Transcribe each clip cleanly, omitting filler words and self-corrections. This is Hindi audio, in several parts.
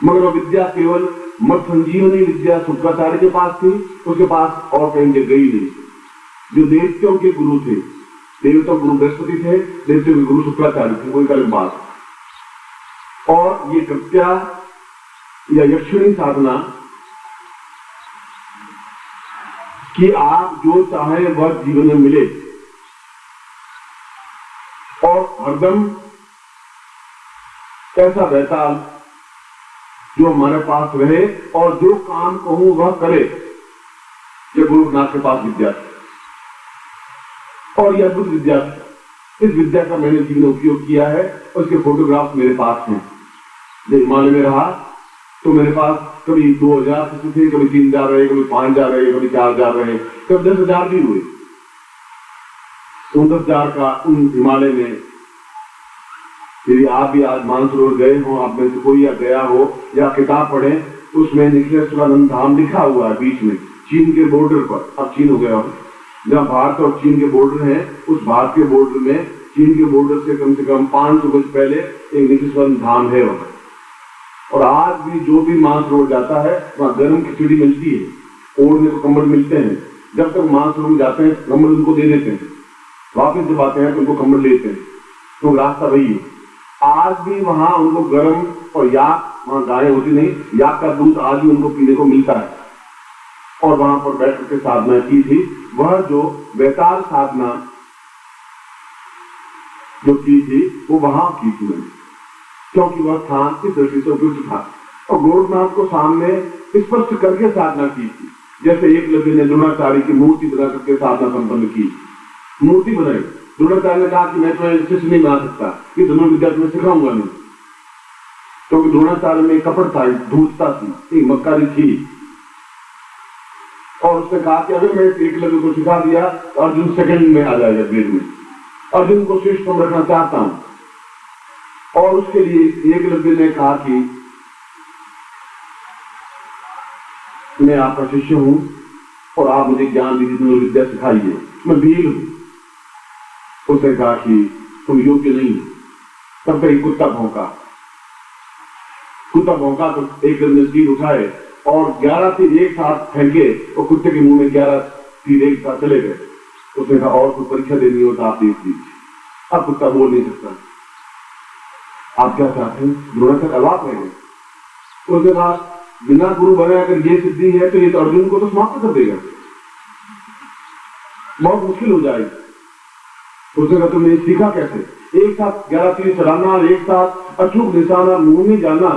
मगर वो विद्या केवल मत संजीवनी विद्या शुक्राचार्य के पास थी, उसके पास और कहीं गई नहीं। जो देवताओं के गुरु थे, देवताओं गुरु बृहस्पति थे, देवताओं के गुरु शुक्राचार्य थे, कोई अलग बात। और ये कृत्या या यक्षिणी साधना कि आप जो चाहे वह जीवन में मिले और हरदम ऐसा बेताल जो हमारे पास रहे और जो काम कहूं वह करे, ये गुरुनाथ के पास विद्या थी। और यह अद्भुत विद्या थी। इस विद्या का मैंने जीवन में उपयोग किया है, उसके फोटोग्राफ्स मेरे पास हैं। जब हिमालय में रहा तो मेरे पास कभी 2000 थे, कभी 3000 रहे, कभी 5000 रहे, कभी 4000 रहे, कभी 10,000 भी हुए। 10,000 का उन हिमालय में, यदि आप भी आज मानसरोवर गए हो, आप में से कोई या गया हो या किताब पढ़े, उसमें निखिलेश्वरानंद धाम लिखा हुआ है बीच में, चीन के बॉर्डर पर। अब चीन हो गया हो, जहाँ भारत और चीन के बॉर्डर है, उस भारत के बॉर्डर में, चीन के बॉर्डर से कम 500 गज पहले एक निखिलेश्वरानंद धाम है वहां। और आज भी जो भी मानसरोवर जाता है वहां गर्म खिचड़ी मिलती है, ओढ़ने को कंबल मिलते हैं। जब तक मानसरोवर जाते हैं कंबल उनको दे देते हैं, वापिस जब आते हैं तो उनको कंबल लेते हैं, तो रास्ता वही है। आज भी वहां उनको गर्म और याक, वहां गायें होती नहीं, याक का दूध आज भी उनको पीने को मिलता है। और वहां पर बैठ करके साधना की थी, वह जो बेताल साधना जो की थी वो वहां की थी मैंने, क्योंकि वह स्थान की दृष्टि से उपयुक्त था। और गोरखनाथ को सामने स्पष्ट करके साधना की थी, जैसे एकलव्य ने द्रोणाचार्य की मूर्ति बना करके साधना संपन्न की। मूर्ति बनाई, द्रोणाचार्य ने कहा कि मैं तुम्हें शिष्य नहीं बना सकता, कि धनुर्विद्या तुम्हें सिखाऊंगा नहीं, क्योंकि द्रोणाचार्य में कपट था, धूर्तता थी, एक मक्कारी थी। और उसने कहा कि अगर मैं एकलव्य को सिखा दिया तो अर्जुन सेकंड में आ जाएगा ग्रेड में, अर्जुन को श्रेष्ठतम रखना चाहता हूं। और उसके लिए एकलव्य ने कहा कि मैं आपका शिष्य हूं और आप मुझे ज्ञान विद्या सिखाइए, मैं भील हूं। उसने कहा कि तुम योग्य नहीं हो। तब तक कुत्ता भौंका तो एकलव्य ने तीर उठाए और 11 तीर एक साथ फेंके और कुत्ते के मुंह में 11 तीर एक साथ चले गए। उसने कहा और कोई परीक्षा देनी हो तो आप देख लीजिए। अब कुत्ता बोल नहीं सकता, आप क्या चाहते हैं? द्रोणाचार्य अवाक रह गए। उसने कहा बिना गुरु बने अगर ये सिद्धि है तो ये तो अर्जुन को तो समाप्त कर देगा, बहुत मुश्किल हो जाएगी। उसने कहा तुमने सीखा कैसे? एक साथ 11 तीर चलाना, एक साथ अचूक निशाना, मुंह में जाना,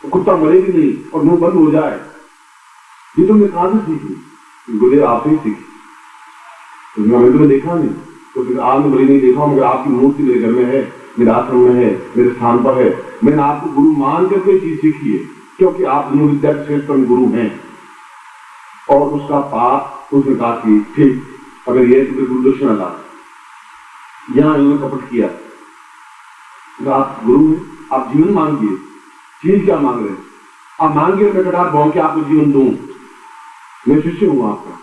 तो कुत्ता मरेगी नहीं और मुंह बंद हो जाए, ये तुमने कहां से सीखी? गुरुदेव आपसे ही सीखी। मैंने तुम्हें देखा नहीं, तो फिर आज मैं नहीं देखा, मगर आपकी मूर्ति मेरे घर में है, मेरे आश्रम में है, मेरे स्थान पर है। मैंने आपको गुरु मान करके चीज सीखी है, क्योंकि आप धनुर्विद्या के श्रेष्ठतम गुरु हैं। और उसका पाप उसने कहा कि ठीक, अगर ये तुम्हें गुरु दक्षिणा ला, यहां इन्होंने कपट किया, तो आप गुरु हैं, आप जीवन मांगिए। चीज क्या मांग रहे हैं? आप मांगिए मैं कटार भाव के आपको जीवन दूं, मैं शिष्य हूं आपका,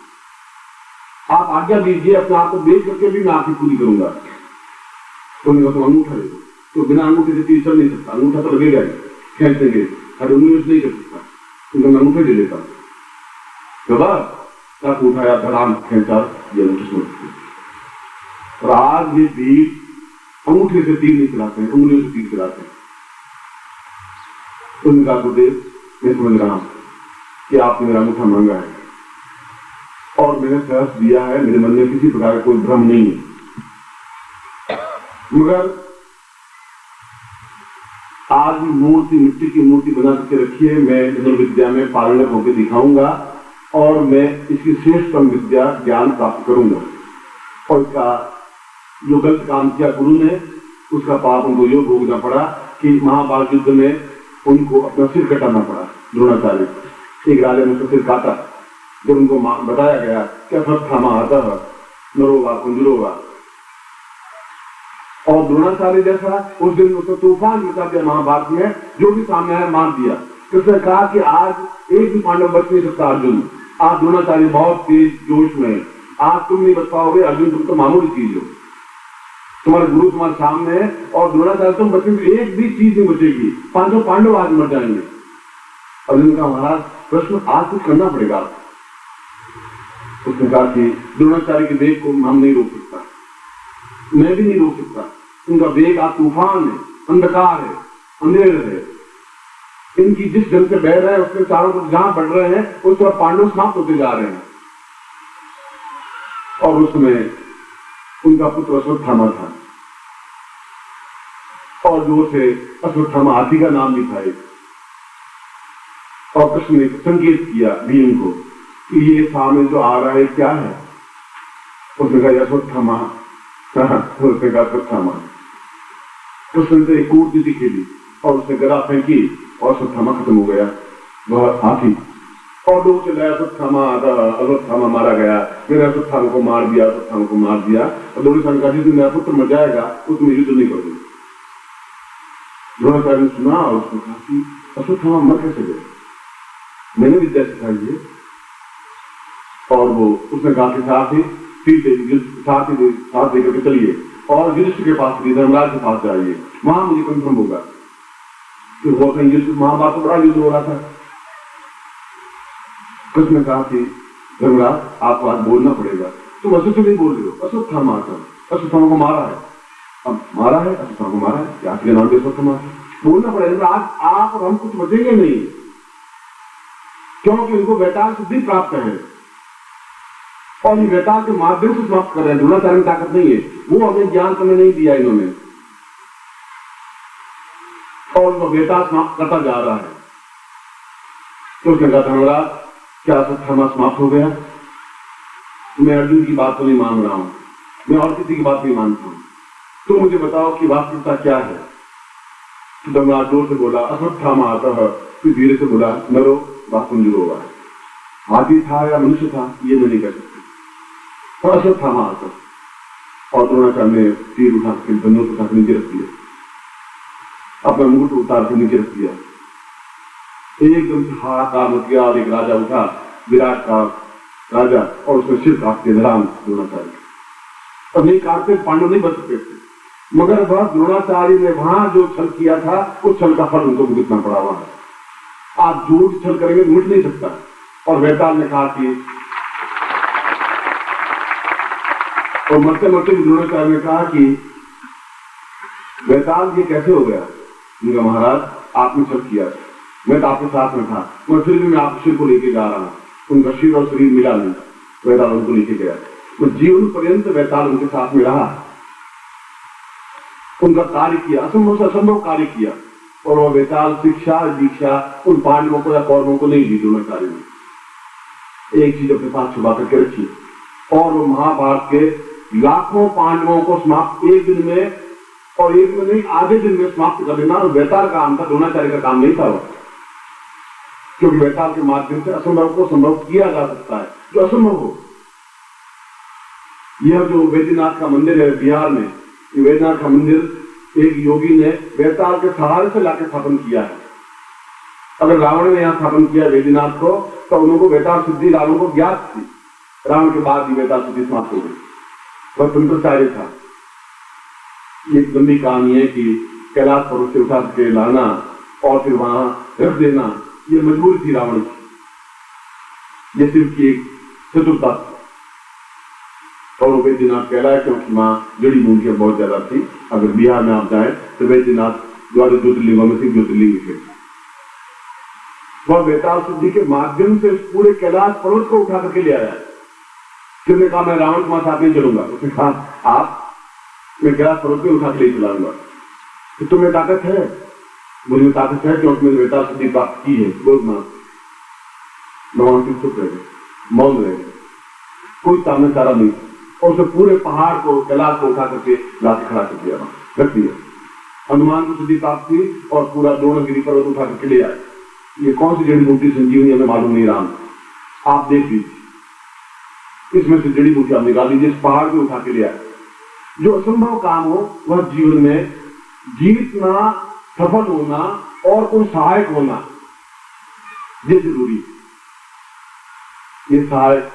आप आज्ञा दीजिए, अपने आप को बेच करके भी मैं आपकी पूरी करूंगा। तो अंगूठा ले दो, तो बिना अंगूठे से तीर चल नहीं सकता, अंगूठा तो लगेगा ही, खींच देंगे, हर उंगली नहीं कर सकता, तो मैं अंगूठे ले लेता हूं। तो बस उठाया, धड़ाम खींचा, ये और आज ये वीर अंगूठे से तीर नहीं चलाते हैं, उंगलियों से तीर चलाते हैं। उनका गुरुदेव मैं समझ रहा हूं कि आपने मेरा अंगूठा मांगा है और मैंने सहर्ष दिया है, मेरे मन में किसी प्रकार का कोई भ्रम नहीं है। मगर आज मूर्ति, मिट्टी की मूर्ति बना करके रखी है, मैं धनुर्विद्या में पारंगत होकर दिखाऊंगा और मैं इसकी श्रेष्ठतम विद्या ज्ञान प्राप्त करूंगा। और इसका जो गलत काम किया गुरु ने, उसका पाप उनको यो भोगना पड़ा कि महाभारत युद्ध में उनको अपना सिर कटाना पड़ा। द्रोणाचार्य एक राजा ने उसका सिर काटा, जब उनको बताया गया क्या फर्क था आता नरोगा कुंजरोगा। और द्रोणाचार्य जैसा उस दिन उसने तूफान मचा दिया महाभारत में, जो भी सामने आया मार दिया। उसने कहा कि आज एक भी पांडव बच नहीं सकता अर्जुन, आज द्रोणाचार्य बहुत तेज जोश में, आज तुम नहीं बच पाओगे अर्जुन, तुम तो मामूली चीज हो, तुम्हारे गुरु तुम्हारे सामने है और द्रोणाचार्य तुम बचेंगे, एक भी चीज नहीं बचेगी, 500 पांडव आज मर जाएंगे। अर्जुन का महाराज प्रश्न आज कुछ करना पड़ेगा। उसने कहा कि द्रोणाचार्य के वेग को हम नहीं रोक सकता, मैं भी नहीं रोक सकता। उनका वेग आज तूफान है, अंधकार है, अंधेर है। इनकी जिस जल से बह रहे हैं उसके चारों तरफ जहां बढ़ रहे हैं उस तरफ पांडव समाप्त होते जा रहे हैं। और उसमें उनका पुत्र अश्वत्थामा था और जो से अश्वत्थामा हाथी का नाम भी था। और कृष्ण ने संकेत किया भीम को कि ये सामने जो आ रहा है क्या है। उसने कहा अश्वत्थामा, उसने कहा अश्वत्थामा। कृष्ण से एक कूटनीति खेली और उसने गदा फेंकी और अश्वत्थामा खत्म हो गया, वह हाथी। और लोग चले अश्वत्थामा मारा गया, मेरे अश्वत्थामा को मार दिया, अश्वत्थामा को मार दिया। और द्रोणाचार्य का जिस मेरा पुत्र मर जाएगा उसमें युद्ध नहीं करूंगा। द्रोणाचार्य ने सुना और उसने कहा कि अश्वत्थामा मर कैसे गए, मैंने विद्या सिखाई है। और वो उसने कहा कि साथ लेकर के चलिए और युधिष्ठिर के पास, धर्मराज के पास जाइए, वहां मुझे कंफर्म होगा। फिर वो अपने युद्ध, महाभारत में बड़ा युद्ध हो रहा था। कृष्ण ने कहा कि धर्मराज आपको आज बोलना पड़ेगा, तुम अश्वत्थ नहीं बोल रहे हो, अश्वत्थामा को मारा है। अब मारा है, अश्वत्थामा को मारा है, आपके नाम पे अश्वत्थामा बोलना पड़ेगा। आज आप और हम कुछ बचेंगे नहीं, क्योंकि उनको वैताल सिद्धि प्राप्त है और ये वैताल के माध्यम से समाप्त कर रहे हैं। द्रोणाचार्य में ताकत नहीं है, वो हमें ज्ञान तुम्हें नहीं दिया इन्होंने, और वो वैताल समाप्त करता जा रहा है। तो उसने कहा धर्मराज क्या अश्वत्थामा समाप्त हो गया? मैं अर्जुन की बात तो नहीं मान रहा हूं, मैं और किसी की बात नहीं मानता हूं, तो मुझे बताओ कि वास्तविकता क्या है। तो धर्मराज जोर से बोला अश्वत्थामा आता है, फिर धीरे से बोला नरो बात मंजूर होगा, हाथी था या मनुष्य था ये मैं नहीं कह सकती। और अश्वत्थामा आता और द्रोणाचार्य ने तीर उठा के धनुष उठा के नीचे रख दिया, अपना मुकुट उतार के नीचे रख दिया। एकदम से हाहाकार मच गया और एक राजा उठा, विराट का राजा, और उसने सिर काट दिया धराम द्रोणाचार्य। और नहीं काटते पांडव नहीं बच सकते थे, मगर वह द्रोणाचार्य ने वहां जो छल किया था उस छल का फल उनको भुगतना पड़ा। वहां आप झूठ छल करेंगे मिट नहीं सकता। और वैताल ने कहा कि, और मरते मरते द्रोणाचार्य ने कहा कि वैताल ये कैसे हो गया? उनका महाराज आपने छल किया, मैं तो आपके साथ में था, मैं फिर भी मैं आपके सिर को लेके जा रहा हूं। उनका सिर और शरीर मिला नहीं, वैताल उनको लेके गया। वो जीवन पर्यंत वैताल उनके साथ में रहा, उनका कार्य किया, असंभव से असंभव कार्य किया। और वह वैताल शिक्षा दीक्षा उन पांडवों को या कौरवों को नहीं दी द्रोणाचार्य ने, एक चीज अपने साथ छुपा करके रखी। और वो महाभारत के लाखों पांडवों को समाप्त एक दिन में, और एक दिन नहीं आधे दिन में समाप्त कर देना और वैताल का काम था, द्रोणाचार्य का काम नहीं था वो। क्योंकि वैताल के माध्यम से असंभव को संभव किया जा सकता है, जो असंभव हो। यह जो वैद्यनाथ का मंदिर है बिहार में, ये वैद्यनाथ का मंदिर एक योगी ने वैताल के सहारे से लाके स्थापन किया है। अगर रावण ने यहाँ स्थापन किया वैद्यनाथ को, तो उनको वैताल सिद्धि रावण को ज्ञात थी, रावण के बाद ही वैताल सिद्धि समाप्त हो गई। वह तंत्राचार्य था। ये एक लंबी कहानी है कि कैलाश पर्वत से उठा के लाना और फिर वहां रख देना, ये मजबूरी थी रावण की। ये सिर्फ की एक चतुरता थी। और वो वैद्यनाथ कहलाया क्योंकि वहां जड़ी बूटियां बहुत ज्यादा थी। अगर बिहार में आप जाए तो वैद्यनाथ द्वादश ज्योतिर्लिंगों में से ज्योतिर्लिंग थे। वह वैताल सिद्धि के माध्यम से पूरे कैलाश पर्वत को उठा करके ले आया। किसने कहा मैं रावण के साथ नहीं चलूंगा? उसने कहा आप, मैं कैलाश पर्वत पे उठा के ले चलाऊंगा। तो तुम्हें ताकत है? मुझे ताकत है क्योंकि मैंने वैताल सिद्धि प्राप्त की है। भगवान चुप रह गए, मौन रह गए, कोई सामने चारा नहीं। और उसे पूरे पहाड़ को, कैलाश को उठा करके लाके खड़ा कर दिया, रख दिया। हनुमान को सिद्धि प्राप्त थी और पूरा द्रोणगिरी पर्वत उठा करके ले आए। ये कौन सी जड़ी बूटी संजीवनी हमें मालूम नहीं, राम आप देख लीजिए, इसमें से जड़ी बूटी आप निकाल लीजिए, इस पहाड़ को उठा के ले आए। जो असंभव काम हो वह जीवन में जीतना, सफल होना और कोई सहायक होना, ये जरूरी। ये सहायक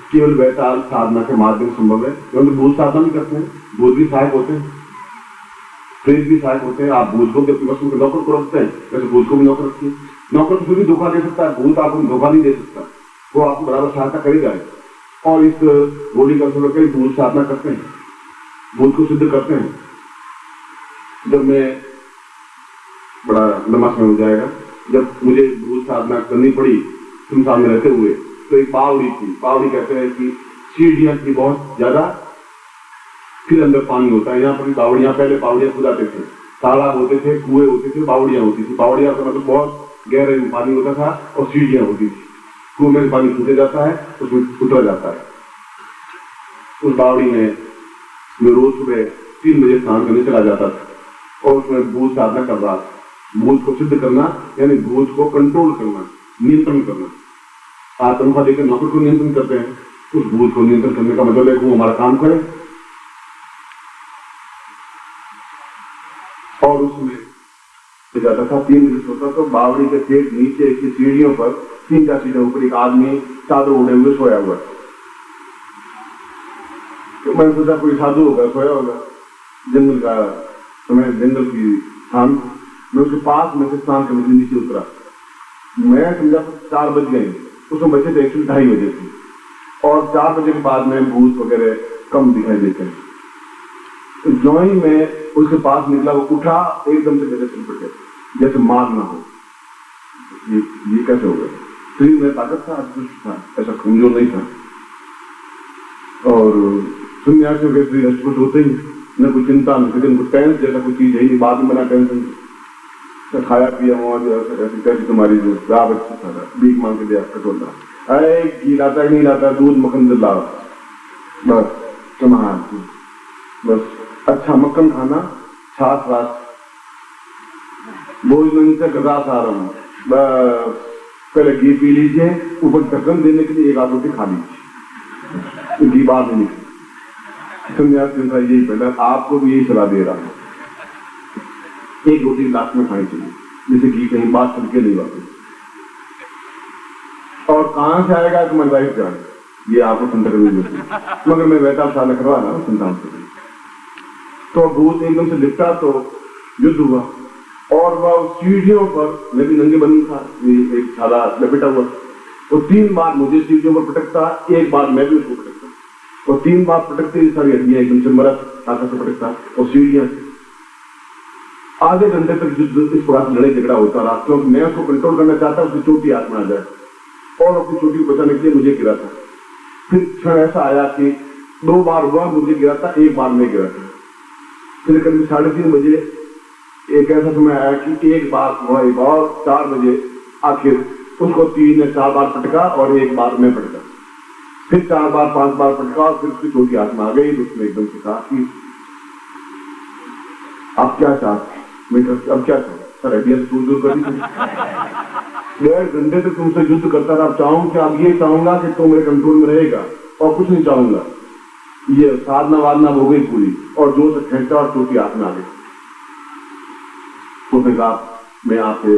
केवल वैताल साधना के माध्यम संभव है, क्योंकि भूत साधना भी करते हैं, भूत भी सहायक होते हैं। प्रेत भी सहायक होते हैं। आप भूत को अपनी वस्तु के नौकर को रखते हैं, वैसे भूत को भी नौकर रखिए। नौकर तो फिर भी धोखा दे सकता है, भूत आपको धोखा नहीं दे सकता, वो आपको बराबर सहायता करेगा। और इस गोली का असर कई भूत साधना करते हैं, भूत को सिद्ध करते हैं। जब मैं बड़ा लंबा समय हो जाएगा, जब मुझे भूत साधना करनी पड़ी सुनसान में रहते हुए, तो एक बावड़ी थी। बावड़ी कहते हैं कि सीढ़ियां थी बहुत ज्यादा, फिर अंदर पानी होता है। यहाँ पर बावड़ियां, पहले बावड़ियां खुदाते थे, तालाब होते थे, कुएं होते थे, बावड़ियां होती थी। बावड़ियां का मतलब बहुत गहरे में पानी होता था और सीढ़ियां होती थी। कुएं में पानी छूटे जाता है, उसमें उतरा जाता है। उस बावड़ी में मैं रोज सुबह 3 बजे स्नान करने चला जाता था और उसमें भूत साधना कर रहा था। भूत को सिद्ध करना यानी भूत को कंट्रोल करना, नियंत्रण करना। आप तनख्वाह देकर नौकर को नियंत्रण करते हैं, उस भूत को नियंत्रण करने का मतलब है कि वो हमारा काम करे। और उसमें जाता था 3 बजे सोता, तो बावड़ी के पेट नीचे की सीढ़ियों पर 3-4 सीढ़ियों ऊपर एक आदमी चादर ओढ़े हुए सोया हुआ। तो मैंने सोचा कोई साधु होगा, सोया होगा। जंगल का समय, जंगल की शाम, मैं उसके पास में से स्नान करने के नीचे उतरा। मैं समझा 4 बज गए, उसमें बचे थे एक्चुअली 2:30 बजे थे। और 4 बजे के बाद में भूत वगैरह कम दिखाई देते हैं। तो जो ही मैं उसके पास निकला, वो उठा एकदम से जगह चल पड़े, जैसे मार ना हो। ये कैसे हो गया? शरीर में ताकत था, अदृष्ट था, ऐसा कमजोर नहीं था। और सन्यासियों के शरीर अष्टपुष्ट होते ही न कोई चिंता, न कोई टेंस जैसा कोई चीज है ही, बाद में बना टेंशन। खाया पिया हुआ कैसी तुम्हारी जो गाँव अच्छा था, भीख मांग के दिया कटोला, अरे घी लाता नहीं लाता, दूध मक्खन लाओ, बस तुम्हारा बस अच्छा मक्खन खाना, छाछ वाछ, भोजन से गदास आ रहा हूँ, पहले घी पी लीजिए, ऊपर ढक्कन देने के लिए 1 आध रोटी खा लीजिए, घी बाद में निकले। सन्यासी का यही पहले, आपको भी यही सलाह दे रहा हूँ, 1 रोटी लास्ट में खानी चाहिए, जिससे घी कहीं बात चल के नहीं वापस। और कहां से आएगा तो मैं वाइफ जाने, ये आपको चिंता करनी होती है, मगर मैं वैसा साल करवा रहा हूँ चिंता से। तो भूत एकदम से लिपटा तो युद्ध हुआ, और वह सीढ़ियों पर, मैं भी नंगे बनी था, एक छाला लपेटा हुआ, तो 3 बार मुझे सीढ़ियों पर पटकता, 1 बार मैं भी उसको पटकता, और 3 बार पटकते सारी हड्डियां एकदम से मरा ताकत से पटकता, और सीढ़ियां आधे घंटे तक युद्ध इस प्रकार लड़ाई झगड़ा होता रहा, क्योंकि मैं उसको कंट्रोल करना चाहता, उसकी चोटी हाथ में आ जाए, और अपनी चोटी को बचाने के लिए मुझे गिरा था। फिर क्षण ऐसा आया कि 2 बार हुआ मुझे गिरा था, 1 बार में गिरा था। फिर करीब 3:30 बजे एक ऐसा समय आया कि 1 बार हुआ, 1 और 4 बजे आखिर उसको 3 या 4 बार पटका और 1 बार में पटका, फिर 4 बार 5 बार पटका, और फिर उसकी चोटी हाथ में आ गई। उसने एकदम से कहा कि आप क्या चाहते? मैं अब क्या चाहूँ सर, हड्डियां तो दूर कर दी, 1.5 घंटे तक तुमसे युद्ध करता रहा, चाहूँ कि अब ये चाहूंगा कि तुम मेरे कंट्रोल में रहेगा, और कुछ नहीं चाहूंगा। ये साधना वादना हो गई पूरी, और जोर से खेलता और चोटी हाथ में आ गई। उसने कहा मैं आपसे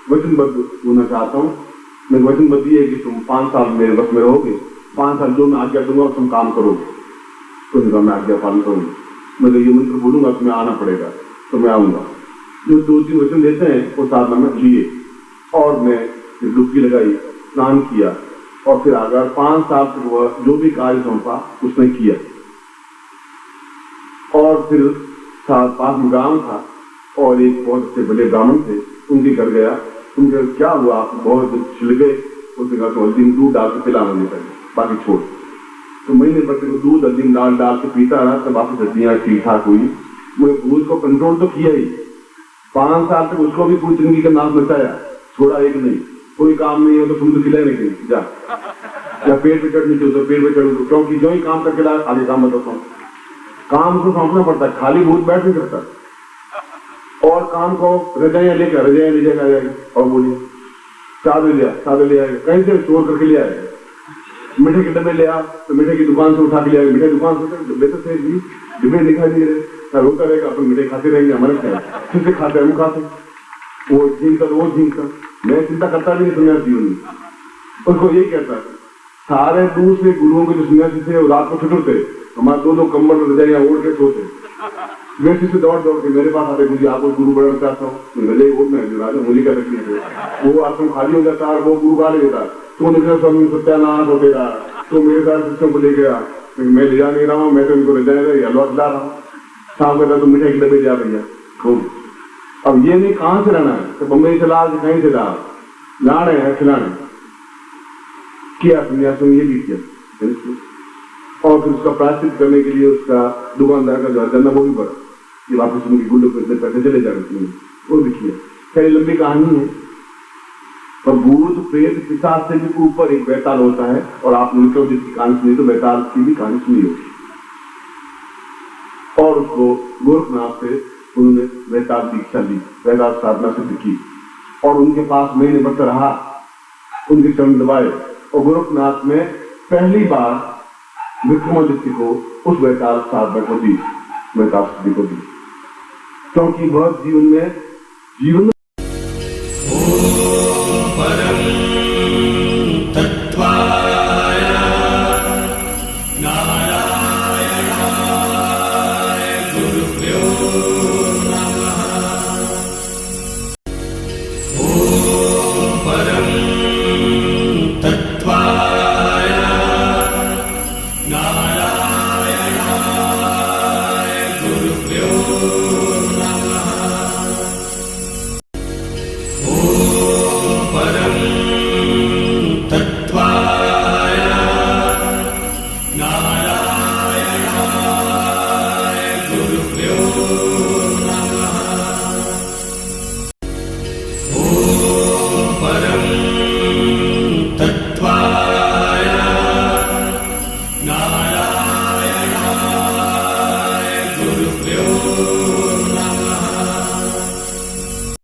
वचनबद्ध होना चाहता हूँ, मैं वचनबद्ध है कि तुम 5 साल मेरे वक्त में रहोगे, 5 साल जो मैं आज्ञा दूंगा तुम काम करोगे। तो कहा मैं आज्ञा पालन करूंगा, मैं ये मंत्र बोलूंगा तुम्हें आना पड़ेगा, तो मैं आऊंगा। जो 2-3 वचन देते हैं वो साधना में लिए, और मैं डुबकी लगाई, स्नान किया, और फिर अगर 5 साल तक वह जो भी कार्य सौंपा उसने किया। और फिर पास में गांव था, और एक बहुत अच्छे बड़े ब्राह्मण थे, उनके घर गया। उनके क्या हुआ, आप बहुत छिल गए? उसने कहा तो हल्दी में दूध डाल के पिला मुझे पहले, बाकी छोड़। तो महीने भर को दूध हल्दी में डाल के पीता रहा, तब वापस हड्डियां ठीक ठाक हुई। मुझे भूत को कंट्रोल तो किया ही, 5 साल तक उसको भी पूरी जिंदगी का नाम बचाया, छोड़ा एक नहीं। कोई काम नहीं हो तो तुम तो खिलाए नहीं जा, या पेट पे चढ़नी चाहिए तो पेट पे चढ़, क्योंकि जो ही काम करके ला आगे काम बताता हूँ। काम को सौंपना पड़ता है, खाली भूत बैठ नहीं सकता। और काम को रजाइयां लेकर रजाइयां ले जाएगा, और बोलिए चादर ले आएगा, कहीं से स्टोर करके ले आएगा। मीठे के डब्बे ले आ तो मीठे की दुकान से उठा के ले आएगा, मीठे दुकान से डब्बे तो से भी डिब्बे दिखाई दे रहे, रोता रहेगा, अपन मीठे खाते रहेंगे, हमारे क्या फिर से खाते हम खाते, वो झींकता मैं चिंता करता भी नहीं सन्यासी जीवन में। उसको यही कहता है, सारे दूसरे गुरुओं के जो सन्यासी थे वो रात को छुट्टे, हमारे 2-2 कंबल रजाइयां ओढ़ के सोते, वैसे से दौड़ दौड़ के मेरे पास आते, मुझे आपको गुरु बनाना चाहता हूँ। मुझे वो मैं राजा मुझे क्या तकलीफ है, वो आश्रम खाली हो जाता है, वो गुरु खाली होता है। तो उन्होंने स्वामी सत्यानाश हो गया, तो मेरे साथ सिस्टम को ले गया, मैं ले जा नहीं रहा हूँ, मैं तो इनको ले जाएगा हलवा खिला रहा हूँ। शाम का तो मिठाई के डब्बे जा भैया खूब। अब ये नहीं कहाँ से रहना है, तो बम्बई से ला कहीं से ला रहे हैं खिलाने किया संन्यासों ये भी किया। और फिर उसका प्रायश्चित करने के लिए उसका दुकानदार का घर करना वो भी पड़ा, ये वापस उनकी गुल्डों पे पैसे चले जा रहे वो भी किया। खैर लंबी कहानी है। और भूत प्रेत पिशाच से भी ऊपर एक बैताल होता है, और आप मिलकर जिसकी कहानी सुनी तो बैताल की भी कहानी सुनी होगी। और उसको गोरखनाथ से उन्होंने बैताल दीक्षा ली, बैताल साधना सिद्ध की, और उनके पास महीने भर रहा, उनके चरण दबाए। और गोरखनाथ में पहली बार विक्रमादित्य को उस बैताल साधना को दी, बैताल सिद्धि को दी, क्योंकि वह जीवन में